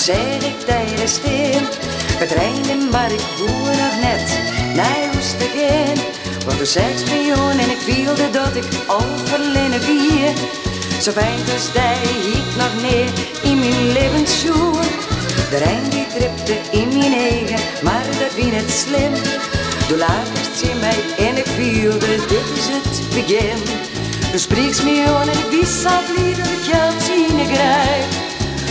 zeg ik tijdens stil. Het reinde maar ik voel nog net naar hoest again. Want toen zei spion en ik voelde dat ik al verlenen wie. Zo fijn als die ik nog neer in mijn levensschoen. De Rijn die dripte in mijn eigen, maar dat wie net slim. Toen laatst ze mij en ik voelde, dit is het begin. Dus spreekt me aan en ik wist al blij dat ik jou zien krijg.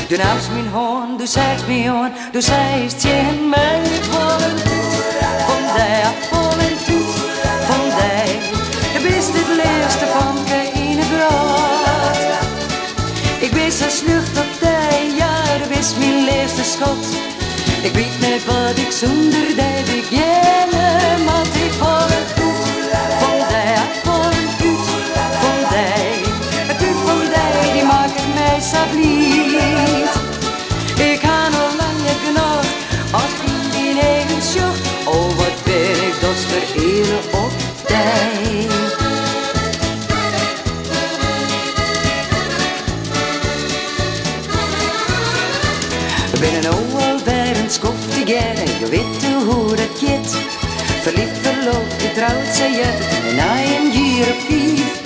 Toen nam ze mijn hand, toen zei me aan, toen zei ze in mij. Ik wil een toet van die, ik wil een toet van die. Je bent het leerste van geen brood. Ik ben zo slucht op die, ja, dat is mijn leerste schot. Ik weet niet wat ik zonder die beginnen, want ik wil een toet van die, ik wil een toet van die. Het toet van die, die maakt mij zo blij. Ik ga nog lang niet genoeg, als ik in die eigen sjocht. Oh, wat ben ik dat vereren op die. We zijn nou alweer een skof together, je weet hoe dat gaat. Verliefd, verloofd, getrouwd, zei je, en na een jaar of 5.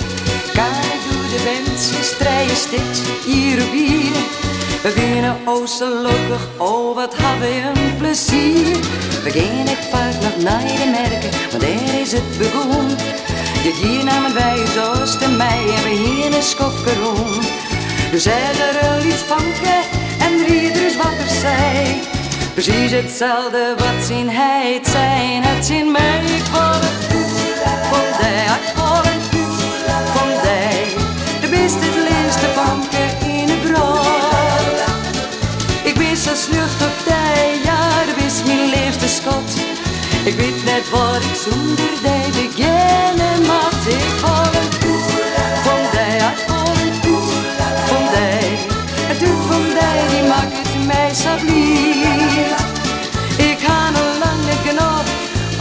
Kan ik door de wens, strijden steeds, hier op hier. We winnen oh zo gelukkig, oh wat hebben we een plezier. We gaan ik vaak nog naar de merken, want daar is het begon. Dit jaar namen wij zoals de mei en we hier een skofje rond. Dus er een lied vanken en ieder is wat er zei. Precies hetzelfde wat zien hij het zijn, het zien mij. Ik wil het goed van die, ik wil het goed van die. De beste het leerste vanken in het brood. Ik ben zo slucht op die, ja, dat is mijn leefste schot. Ik weet net wat ik zonder die beginnen, maar ik wil het goed van die, ik wil het goed van die. Het doet van die, die maakt het mij zo blij. Ik ga nog lang niet genoeg,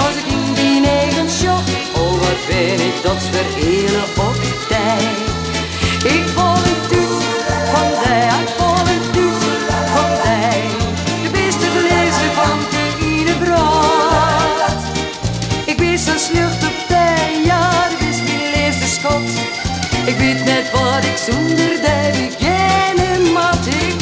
als ik in die eigen shop. Oh, wat ben ik dat vereren op die. Ik wil het doet van die, ik wil het doet van die. De beste lezer van de brood. Ik ben zo slucht op die, ja, dat is mijn leerste schot. Ik weet net wat ik zonder die beginnen, maar ik